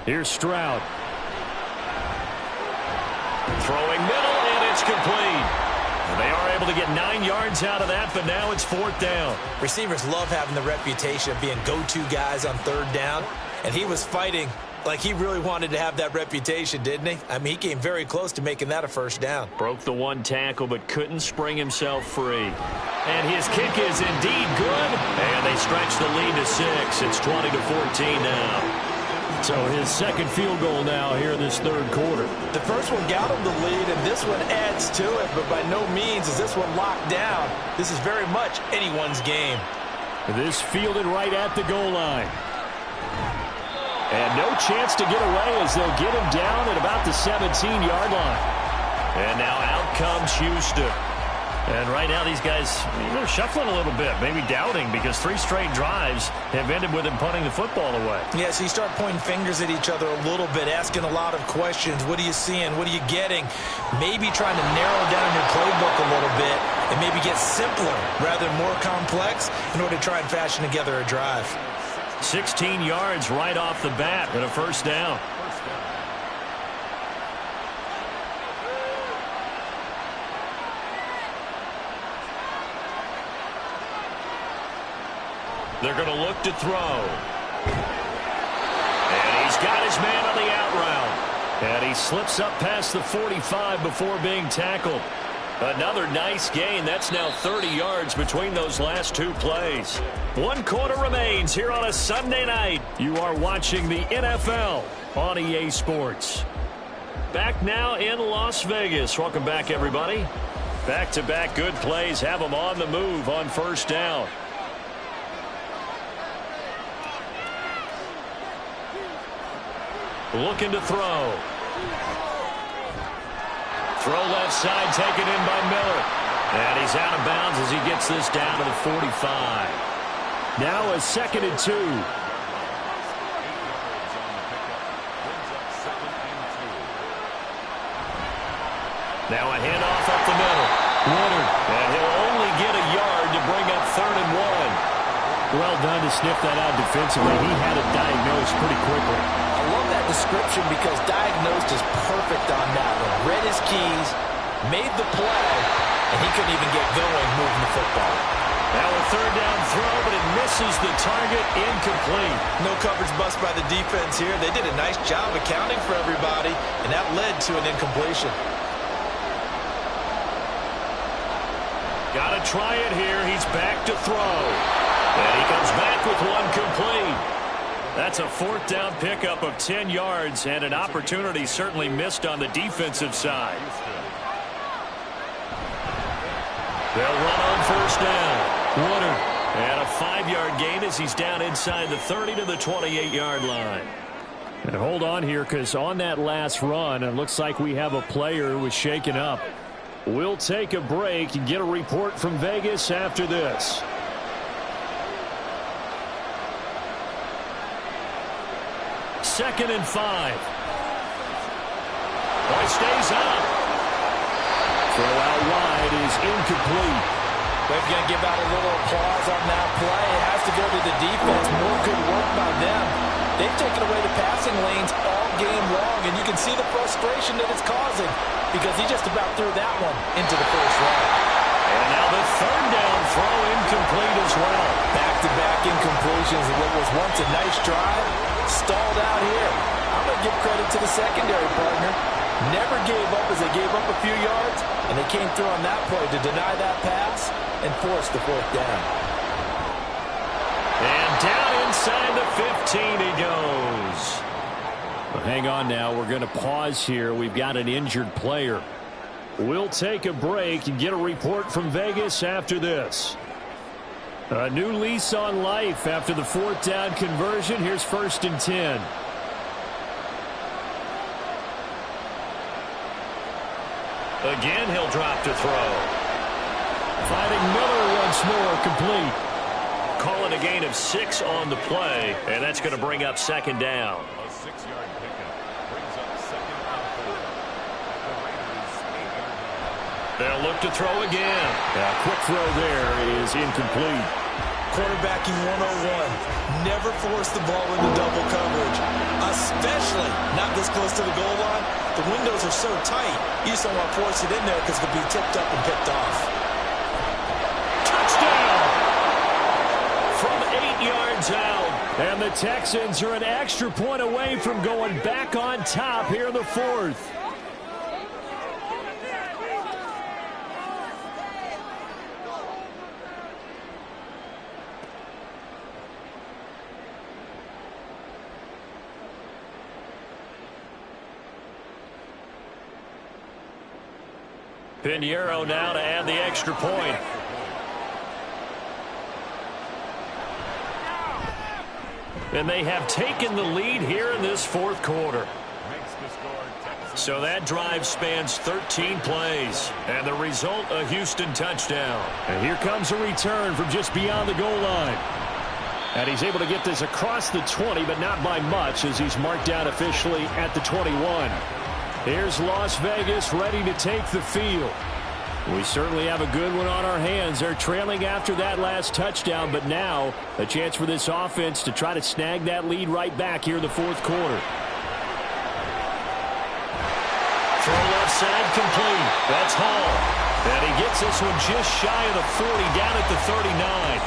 Here's Stroud. Throwing middle, and it's complete. They are able to get 9 yards out of that, but now it's fourth down. Receivers love having the reputation of being go-to guys on third down, and he was fighting like he really wanted to have that reputation, didn't he? I mean, he came very close to making that a first down. Broke the one tackle, but couldn't spring himself free. And his kick is indeed good, and they stretch the lead to 6. It's 20-14 now. So his second field goal now here in this third quarter. The first one got him the lead, and this one adds to it, but by no means is this one locked down. This is very much anyone's game. This fielded right at the goal line. And no chance to get away as they'll get him down at about the 17-yard line. And now out comes Houston. And right now these guys, they're shuffling a little bit, maybe doubting, because 3 straight drives have ended with him punting the football away. Yeah, so you start pointing fingers at each other a little bit, asking a lot of questions. What are you seeing? What are you getting? Maybe trying to narrow down your playbook a little bit and maybe get simpler rather than more complex in order to try and fashion together a drive. 16 yards right off the bat and a first down. They're going to look to throw. And he's got his man on the out route. And he slips up past the 45 before being tackled. Another nice gain. That's now 30 yards between those last 2 plays. 1 quarter remains here on a Sunday night. You are watching the NFL on EA Sports. Back now in Las Vegas. Welcome back, everybody. Back-to-back good plays have them on the move on first down. Looking to throw. Throw left side, taken in by Miller. And he's out of bounds as he gets this down to the 45. Now a 2nd and 2. Now a handoff up the middle. Woodard. And he'll only get a yard to bring up 3rd and 1. Well done to sniff that out defensively. He had it diagnosed pretty quickly. I love that description because diagnosed is perfect on that one. Read his keys, made the play, and he couldn't even get going moving the football. Now a 3rd down throw, but it misses the target. Incomplete. No coverage bust by the defense here. They did a nice job accounting for everybody, and that led to an incompletion. Got to try it here. He's back to throw. And he comes back with one complete. That's a 4th down pickup of 10 yards and an opportunity certainly missed on the defensive side. They'll run on 1st down. Woodard. And a 5-yard gain as he's down inside the 30 to the 28-yard line. And hold on here because on that last run, it looks like we have a player who was shaken up. We'll take a break and get a report from Vegas after this. Second and 5. Boy stays up. Throw out wide is incomplete. But if you're going to give out a little applause on that play, it has to go to the defense. More good work by them. They've taken away the passing lanes all game long, and you can see the frustration that it's causing because he just about threw that one into the first round. And now the 3rd down throw incomplete as well. Back-to-back incompletions of what was once a nice drive. Stalled out here. I'm going to give credit to the secondary partner. Never gave up as they gave up a few yards, and they came through on that play to deny that pass and force the 4th down. And down inside the 15 he goes. Well, hang on now. We're going to pause here. We've got an injured player. We'll take a break and get a report from Vegas after this. A new lease on life after the 4th down conversion. Here's 1st and 10. Again, he'll drop to throw. Finding Miller once more, complete. Calling a gain of 6 on the play, and that's going to bring up 2nd down. A 6-yard pickup brings up 2nd and 4 at the Raiders' 8-yard line. They'll look to throw again. A quick throw there is incomplete. Quarterbacking 101. Never force the ball into double coverage, especially not this close to the goal line. The windows are so tight, you just don't want to force it in there because it could be tipped up and picked off. Touchdown! From 8 yards out. And the Texans are an extra point away from going back on top here in the 4th. Pinheiro now to add the extra point. And they have taken the lead here in this 4th quarter. So that drive spans 13 plays. And the result, a Houston touchdown. And here comes a return from just beyond the goal line. And he's able to get this across the 20, but not by much as he's marked out officially at the 21. Here's Las Vegas ready to take the field. We certainly have a good one on our hands. They're trailing after that last touchdown, but now a chance for this offense to try to snag that lead right back here in the 4th quarter. Throw left side complete. That's Hall. And he gets this one just shy of the 40, down at the 39.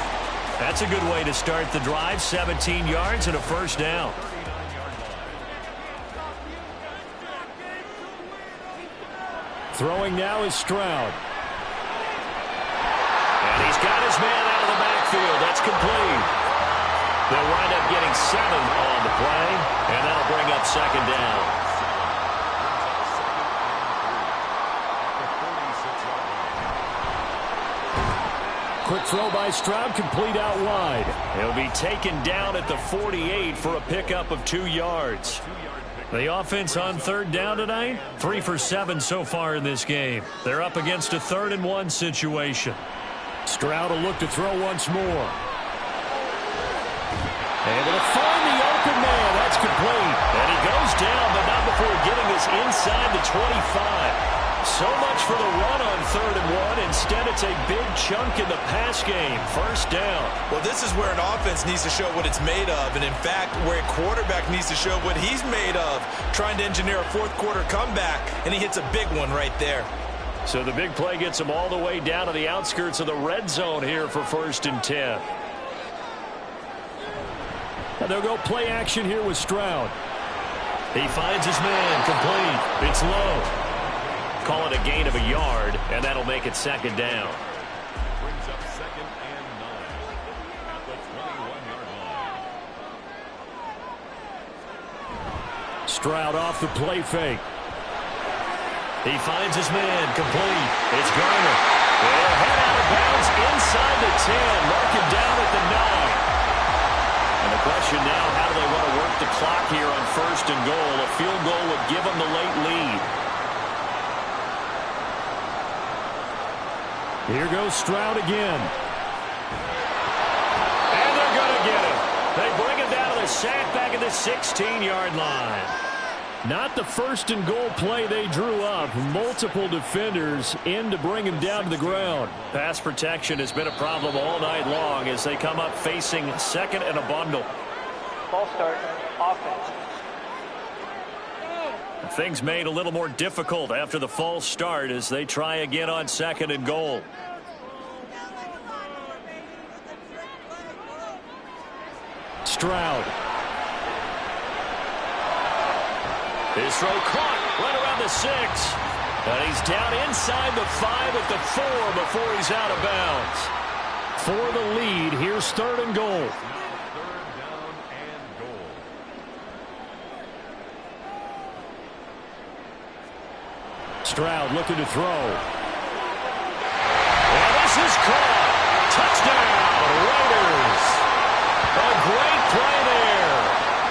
That's a good way to start the drive. 17 yards and a 1st down. Throwing now is Stroud. And he's got his man out of the backfield. That's complete. They'll wind up getting 7 on the play, and that'll bring up 2nd down. Quick throw by Stroud, complete out wide. He'll be taken down at the 48 for a pickup of 2 yards. The offense on third down tonight, 3 for 7 so far in this game. They're up against a 3rd and 1 situation. Stroud will look to throw once more. Able to find the open man. That's complete. And he goes down, but not before getting us inside the 25. So much for the run on 3rd and 1. Instead, it's a big chunk in the pass game. First down. Well, this is where an offense needs to show what it's made of. And, in fact, where a quarterback needs to show what he's made of. Trying to engineer a 4th quarter comeback, and he hits a big one right there. So the big play gets him all the way down to the outskirts of the red zone here for 1st and 10. And they'll go play action here with Stroud. He finds his man, complete. It's low. Call it a gain of a yard, and that'll make it 2nd down. Brings up 2nd and 9 at the 21-yard line. Stroud off the play fake. He finds his man, complete. It's Garner. They'll head out of bounds inside the 10, marking down at the 9. And the question now, how do they want to work the clock here on 1st and goal? A field goal would give them the late lead. Here goes Stroud again. And they're going to get him. They bring him down to the sack back at the 16-yard line. Not the 1st and goal play they drew up. Multiple defenders in to bring him down to the ground. Pass protection has been a problem all night long as they come up facing 2nd and a bundle. Ball start, offense. Things made a little more difficult after the false start as they try again on 2nd and goal. Stroud. His throw caught right around the 6. And he's down inside the 5 at the 4 before he's out of bounds. For the lead, here's 3rd and goal. Stroud looking to throw. And this is caught. Touchdown, Raiders. A great play there.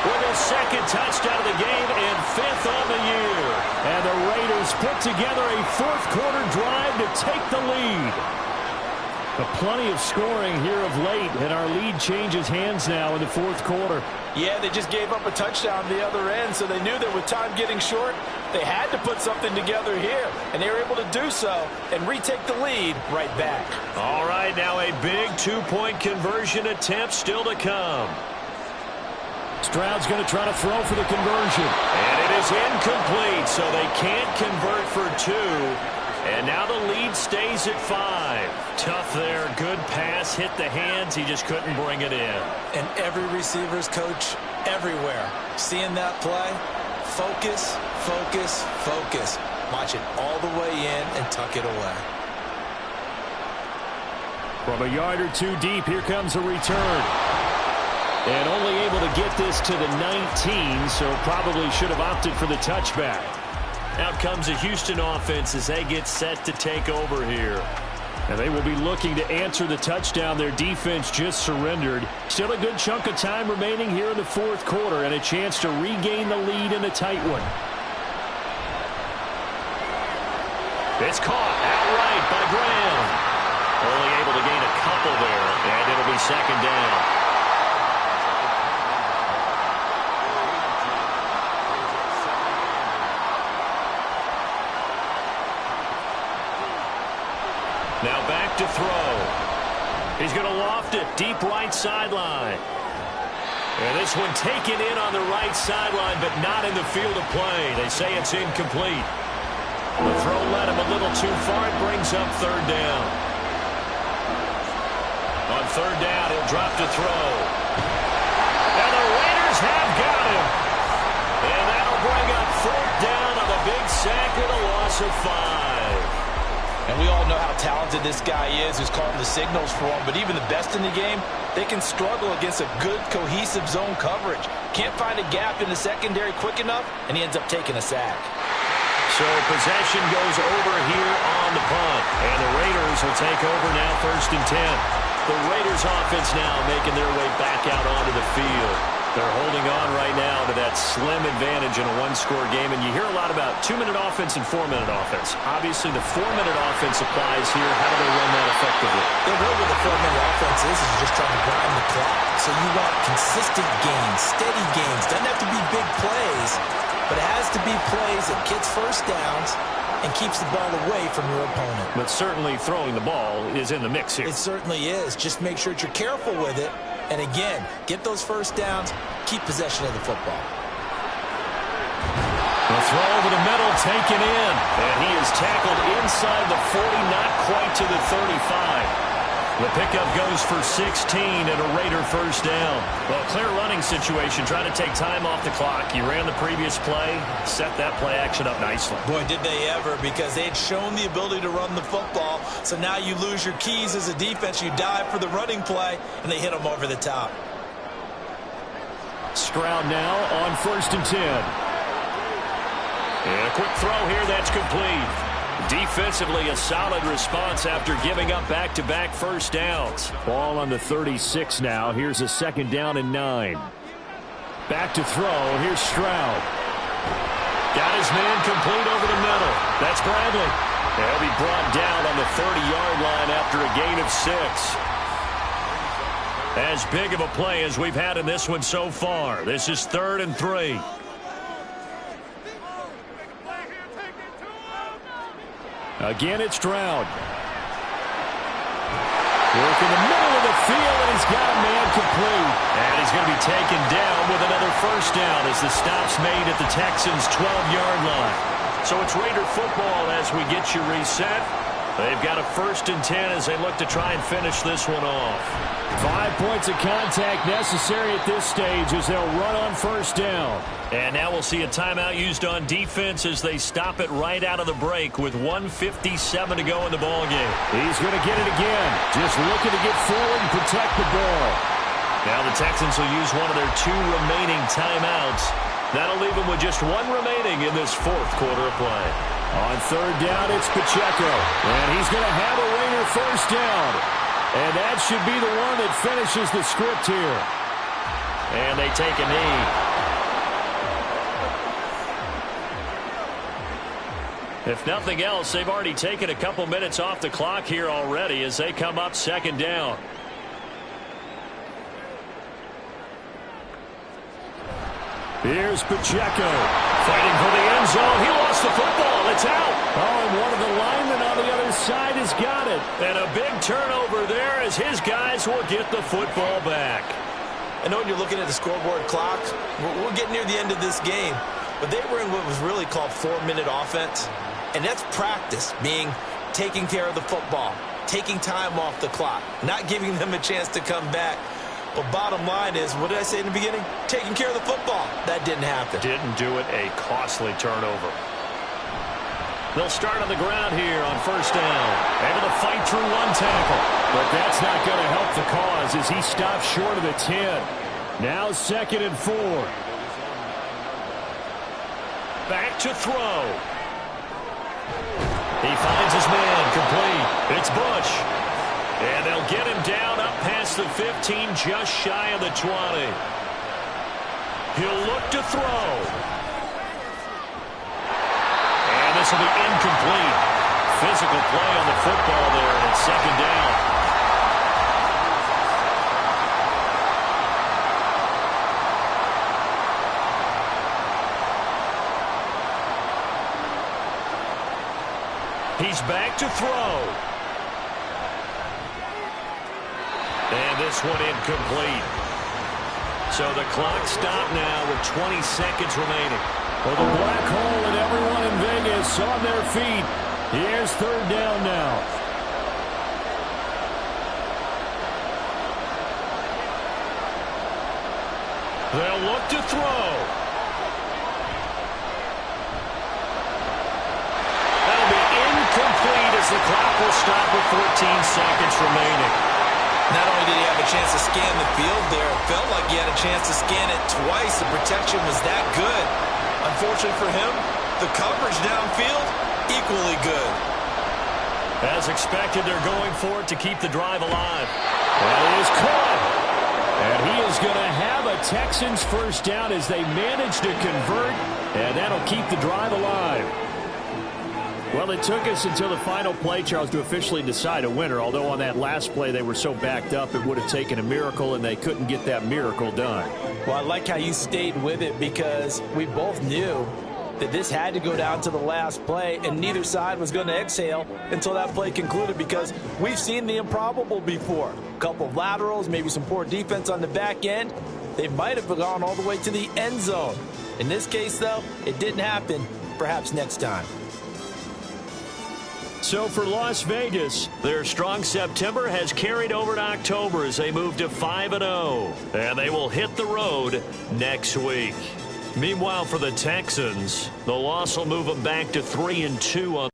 With a 2nd touchdown of the game and 5th on the year. And the Raiders put together a 4th quarter drive to take the lead. But plenty of scoring here of late, and our lead changes hands now in the 4th quarter. Yeah, they just gave up a touchdown the other end, so they knew that with time getting short, they had to put something together here, and they were able to do so and retake the lead right back. All right, now a big 2-point conversion attempt still to come. Stroud's going to try to throw for the conversion. And it is incomplete, so they can't convert for 2. And now the lead stays at 5. Tough there. Good pass. Hit the hands. He just couldn't bring it in. And every receiver's coach everywhere. Seeing that play, focus, focus, focus. Watch it all the way in and tuck it away. From a yard or 2 deep, here comes a return. And only able to get this to the 19, so probably should have opted for the touchback. Out comes the Houston offense as they get set to take over here. And they will be looking to answer the touchdown their defense just surrendered. Still a good chunk of time remaining here in the 4th quarter and a chance to regain the lead in a tight one. It's caught outright by Graham. Only able to gain a couple there, and it'll be 2nd down. Now back to throw. He's going to loft it deep right sideline. And this one taken in on the right sideline, but not in the field of play. They say it's incomplete. The throw led him a little too far. It brings up 3rd down. On 3rd down, he'll drop to throw. And the Raiders have got him. And that'll bring up 4th down on the big sack with a loss of 5. And we all know how talented this guy is who's calling the signals for him. But even the best in the game, they can struggle against a good, cohesive zone coverage. Can't find a gap in the secondary quick enough, and he ends up taking a sack. So So possession goes over here on the punt. And the Raiders will take over now, 1st and 10. The Raiders offense now making their way back out onto the field. They're holding on right now to that slim advantage in a one-score game. And you hear a lot about 2-minute offense and 4-minute offense. Obviously, the 4-minute offense applies here. How do they run that effectively? The real with the 4-minute offense is just trying to grind the clock. So you want consistent gains, steady gains. Doesn't have to be big plays, but it has to be plays that gets first downs and keeps the ball away from your opponent. But certainly throwing the ball is in the mix here. It certainly is. Just make sure that you're careful with it. And again, get those first downs, keep possession of the football. The throw over the middle taken in. And he is tackled inside the 40, not quite to the 35. The pickup goes for 16 and a Raider first down. Well, clear running situation, trying to take time off the clock. You ran the previous play, set that play action up nicely. Boy, did they ever, because they had shown the ability to run the football. So now you lose your keys as a defense. You dive for the running play, and they hit them over the top. Stroud now on 1st and 10. And a quick throw here, that's complete. Defensively, a solid response after giving up back-to-back first downs. Ball on the 36 now. Here's a 2nd down and 9. Back to throw. Here's Stroud. Got his man complete over the middle. That's Bradley. He'll be brought down on the 30-yard line after a gain of 6. As big of a play as we've had in this one so far. This is 3rd and 3. Again, it's Stroud. Work in the middle of the field, and he's got a man complete. And he's going to be taken down with another first down as the stop's made at the Texans' 12-yard line. So it's Raider football as we get you reset. They've got a 1st and 10 as they look to try and finish this one off. 5 points of contact necessary at this stage as they'll run on first down. And now we'll see a timeout used on defense as they stop it right out of the break with 1:57 to go in the ballgame. He's going to get it again. Just looking to get forward and protect the ball. Now the Texans will use one of their 2 remaining timeouts. That'll leave them with just 1 remaining in this 4th quarter of play. On 3rd down, it's Pacheco. And he's going to have a Raider first down. And that should be the one that finishes the script here. And they take a knee. If nothing else, they've already taken a couple minutes off the clock here already as they come up 2nd down. Here's Pacheco fighting for the end zone. He lost the football. It's out. Oh, and one of the linemen on the other side has got it. And a big turnover there as his guys will get the football back. I know when you're looking at the scoreboard clock, we're getting near the end of this game. But they were in what was really called 4-minute offense. And that's practice, meaning taking care of the football, taking time off the clock, not giving them a chance to come back. But bottom line is, what did I say in the beginning? Taking care of the football. That didn't happen. Didn't do it. A costly turnover. They'll start on the ground here on first down. Able to fight through 1 tackle. But that's not going to help the cause as he stops short of the 10. Now 2nd and 4. Back to throw. He finds his man complete. It's Bush. And they'll get him down up past the 15, just shy of the 20. He'll look to throw. And this will be incomplete. Physical play on the football there, and it's 2nd down. He's back to throw. And this one incomplete. So the clock stopped now with 20 seconds remaining. Well, the black hole and everyone in Vegas on their feet. Here's 3rd down now. They'll look to throw. That'll be incomplete as the clock will stop with 14 seconds remaining. Not only did he have a chance to scan the field there, it felt like he had a chance to scan it twice. The protection was that good. Unfortunately for him, The coverage downfield, equally good. As expected, they're going for it to keep the drive alive. That is caught. And he is going to have a Texans first down as they manage to convert, and that'll keep the drive alive. Well, it took us until the final play, Charles, to officially decide a winner, although on that last play they were so backed up it would have taken a miracle, and they couldn't get that miracle done. Well, I like how you stayed with it because we both knew that this had to go down to the last play, and neither side was going to exhale until that play concluded because we've seen the improbable before. A couple of laterals, maybe some poor defense on the back end. They might have gone all the way to the end zone. In this case, though, it didn't happen. Perhaps next time. So for Las Vegas, their strong September has carried over to October as they move to 5-0. And they will hit the road next week. Meanwhile, for the Texans, the loss will move them back to 3-2 on